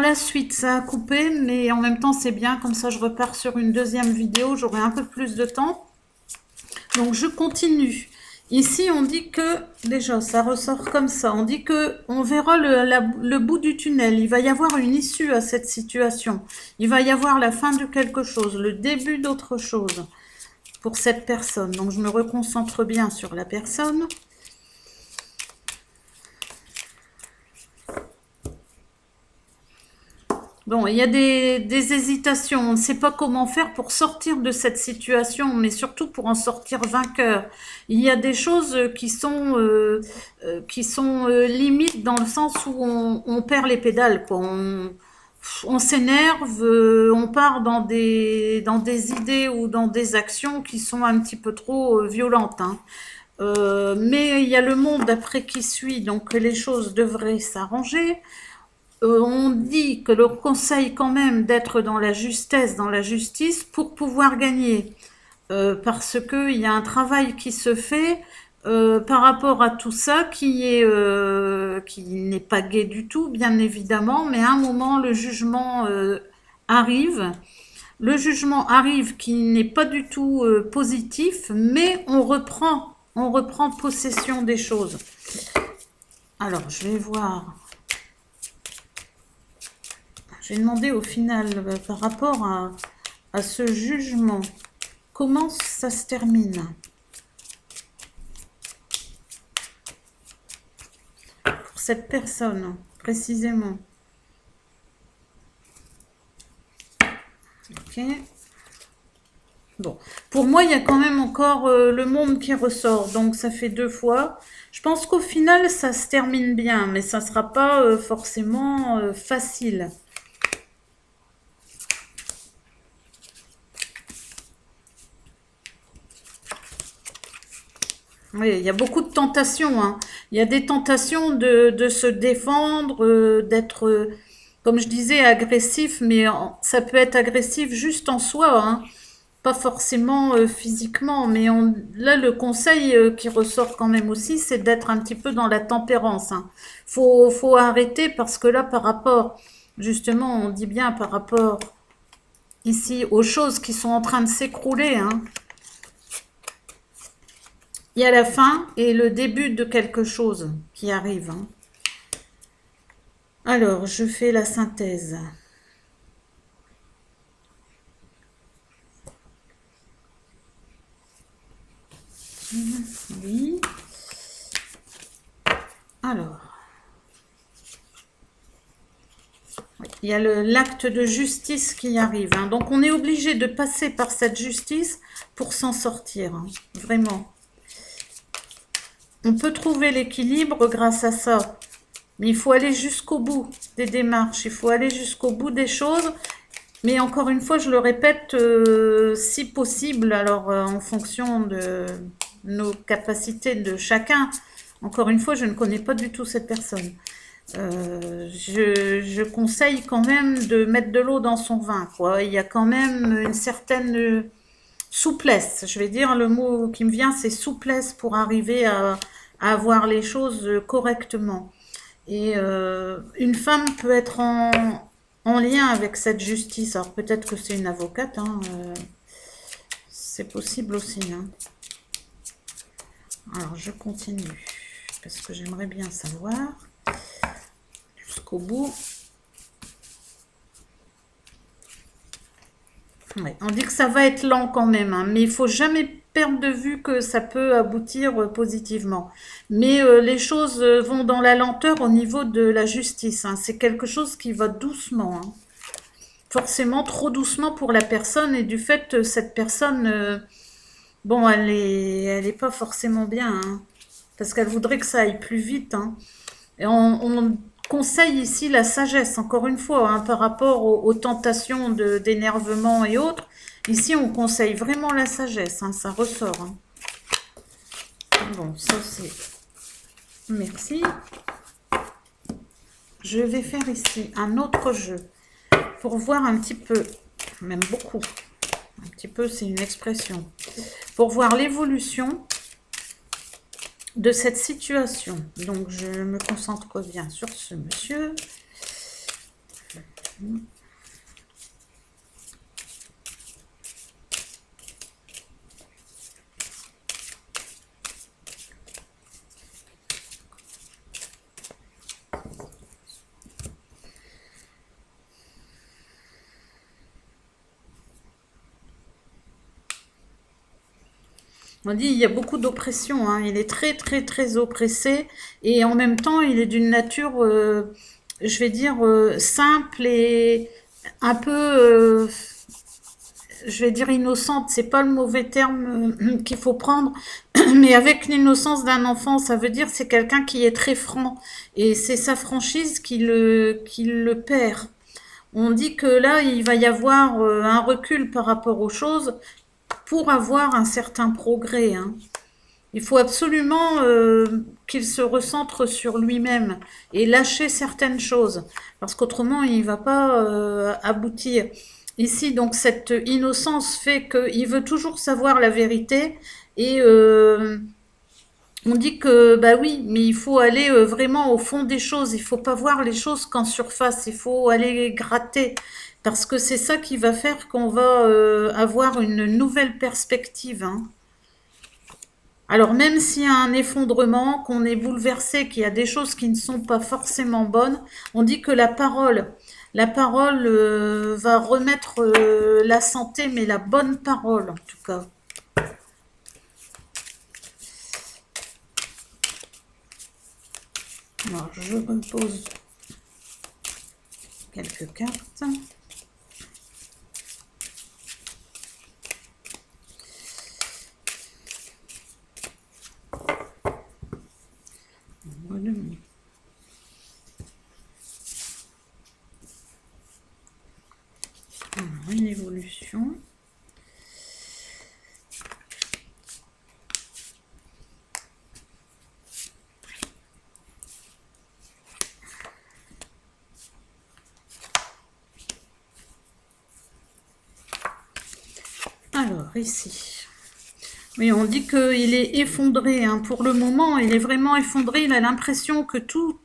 la suite, ça a coupé, mais en même temps c'est bien, comme ça je repars sur une deuxième vidéo, j'aurai un peu plus de temps. Donc je continue. Ici on dit que, déjà ça ressort comme ça, on dit que on verra le bout du tunnel, il va y avoir une issue à cette situation. Il va y avoir la fin de quelque chose, le début d'autre chose pour cette personne. Donc je me reconcentre bien sur la personne. Bon, il y a des hésitations. On ne sait pas comment faire pour sortir de cette situation, mais surtout pour en sortir vainqueur. Il y a des choses qui sont limites dans le sens où on perd les pédales, quoi. On s'énerve, on part dans des idées ou dans des actions qui sont un petit peu trop violentes, hein. Mais il y a le monde après qui suit, donc les choses devraient s'arranger. On dit que le conseil quand même d'être dans la justesse, dans la justice pour pouvoir gagner. Parce qu'il y a un travail qui se fait par rapport à tout ça qui n'est pas gai du tout, bien évidemment, mais à un moment, le jugement arrive. Le jugement arrive qui n'est pas du tout positif, mais on reprend possession des choses. Alors, je vais voir. J'ai demandé au final, par rapport à ce jugement, comment ça se termine pour cette personne, précisément. Ok. Bon, pour moi, il y a quand même encore le monde qui ressort, donc ça fait 2 fois. Je pense qu'au final, ça se termine bien, mais ça ne sera pas forcément facile. Oui, il y a beaucoup de tentations, hein. Il y a des tentations de se défendre, d'être, comme je disais, agressif, mais ça peut être agressif juste en soi, hein. Pas forcément physiquement, mais là, le conseil qui ressort quand même aussi, c'est d'être un petit peu dans la tempérance, hein. Faut arrêter parce que là, par rapport, justement, on dit bien par rapport ici aux choses qui sont en train de s'écrouler, hein. Il y a la fin et le début de quelque chose qui arrive, hein. Alors, je fais la synthèse. Oui. Alors. Il y a l'acte de justice qui arrive, hein. Donc, on est obligé de passer par cette justice pour s'en sortir, hein. Vraiment. On peut trouver l'équilibre grâce à ça. Mais il faut aller jusqu'au bout des démarches. Il faut aller jusqu'au bout des choses. Mais encore une fois, je le répète, si possible, alors en fonction de nos capacités de chacun. Encore une fois, je ne connais pas du tout cette personne. Je conseille quand même de mettre de l'eau dans son vin, quoi. Il y a quand même une certaine souplesse. Je vais dire, le mot qui me vient, c'est souplesse pour arriver à avoir les choses correctement. Et une femme peut être en lien avec cette justice. Alors peut-être que c'est une avocate, hein, c'est possible aussi, hein. Alors je continue, parce que j'aimerais bien savoir jusqu'au bout. Ouais, on dit que ça va être lent quand même, hein, mais il faut jamais perdre de vue que ça peut aboutir positivement. Mais les choses vont dans la lenteur au niveau de la justice, hein. C'est quelque chose qui va doucement, hein. Forcément trop doucement pour la personne, et du fait cette personne, bon, elle est pas forcément bien, hein, parce qu'elle voudrait que ça aille plus vite, hein. Et on conseille ici la sagesse, encore une fois, hein, par rapport aux tentations d'énervement et autres. Ici, on conseille vraiment la sagesse, hein, ça ressort, hein. Bon, ça c'est... Merci. Je vais faire ici un autre jeu pour voir un petit peu, même beaucoup, un petit peu c'est une expression, pour voir l'évolution de cette situation. Donc je me concentre bien sur ce monsieur. On dit il y a beaucoup d'oppression, hein. Il est très très très oppressé et en même temps il est d'une nature, je vais dire, simple et un peu, je vais dire innocente. C'est pas le mauvais terme qu'il faut prendre, mais avec l'innocence d'un enfant, ça veut dire c'est quelqu'un qui est très franc et c'est sa franchise qui le perd. On dit que là, il va y avoir un recul par rapport aux choses pour avoir un certain progrès, hein. Il faut absolument qu'il se recentre sur lui-même et lâcher certaines choses, parce qu'autrement, il ne va pas aboutir. Ici, donc, cette innocence fait qu'il veut toujours savoir la vérité et on dit que, bah oui, mais il faut aller vraiment au fond des choses. Il faut pas voir les choses qu'en surface. Il faut aller gratter. Parce que c'est ça qui va faire qu'on va avoir une nouvelle perspective, hein. Alors même s'il y a un effondrement, qu'on est bouleversé, qu'il y a des choses qui ne sont pas forcément bonnes, on dit que la parole va remettre la santé, mais la bonne parole en tout cas. Alors je repose quelques cartes. Alors, une évolution. Alors, ici. Oui, on dit qu'il est effondré, hein. Pour le moment, il est vraiment effondré. Il a l'impression que tout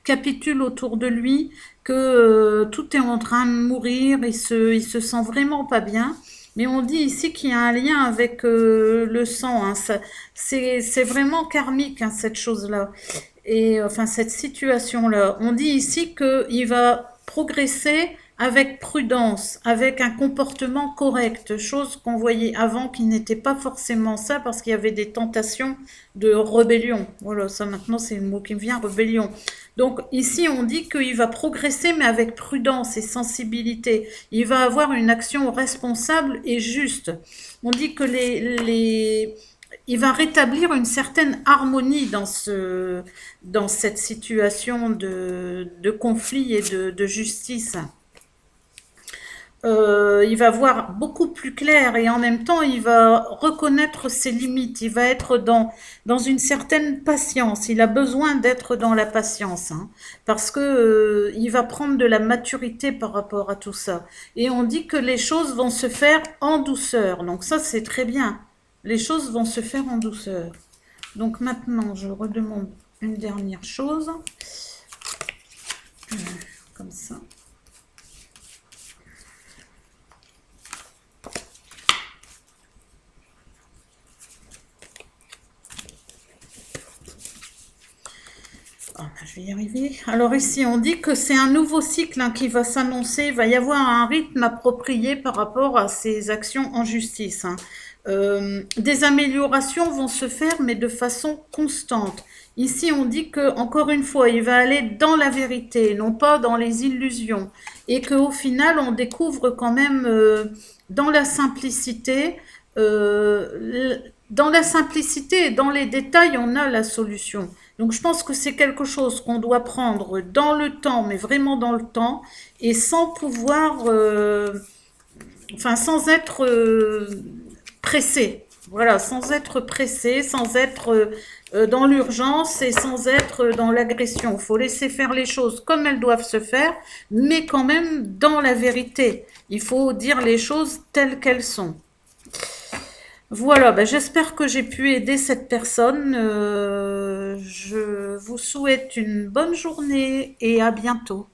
capitule autour de lui, que tout est en train de mourir. Il se sent vraiment pas bien. Mais on dit ici qu'il y a un lien avec le sang, hein. C'est vraiment karmique, hein, cette chose-là. Et enfin, cette situation-là. On dit ici qu'il va progresser avec prudence, avec un comportement correct, chose qu'on voyait avant qui n'était pas forcément ça parce qu'il y avait des tentations de rébellion. Voilà, ça maintenant c'est le mot qui me vient, rébellion. Donc ici on dit qu'il va progresser mais avec prudence et sensibilité. Il va avoir une action responsable et juste. On dit que il va rétablir une certaine harmonie dans cette situation de conflit et de justice. Il va voir beaucoup plus clair et en même temps il va reconnaître ses limites, il va être dans une certaine patience, il a besoin d'être dans la patience, hein, parce que il va prendre de la maturité par rapport à tout ça. Et on dit que les choses vont se faire en douceur, donc ça c'est très bien, les choses vont se faire en douceur. Donc maintenant je redemande une dernière chose, comme ça. Oh, je vais y arriver. Alors ici, on dit que c'est un nouveau cycle, hein, qui va s'annoncer. Il va y avoir un rythme approprié par rapport à ces actions en justice, hein. Des améliorations vont se faire, mais de façon constante. Ici, on dit que, encore une fois, il va aller dans la vérité, non pas dans les illusions. Et qu'au final, on découvre quand même dans la simplicité, dans la simplicité et dans les détails, on a la solution. Donc je pense que c'est quelque chose qu'on doit prendre dans le temps, mais vraiment dans le temps, et sans pouvoir, enfin sans être pressé. Voilà, sans être pressé, sans être dans l'urgence et sans être dans l'agression. Il faut laisser faire les choses comme elles doivent se faire, mais quand même dans la vérité. Il faut dire les choses telles qu'elles sont. Voilà, ben j'espère que j'ai pu aider cette personne. Je vous souhaite une bonne journée et à bientôt.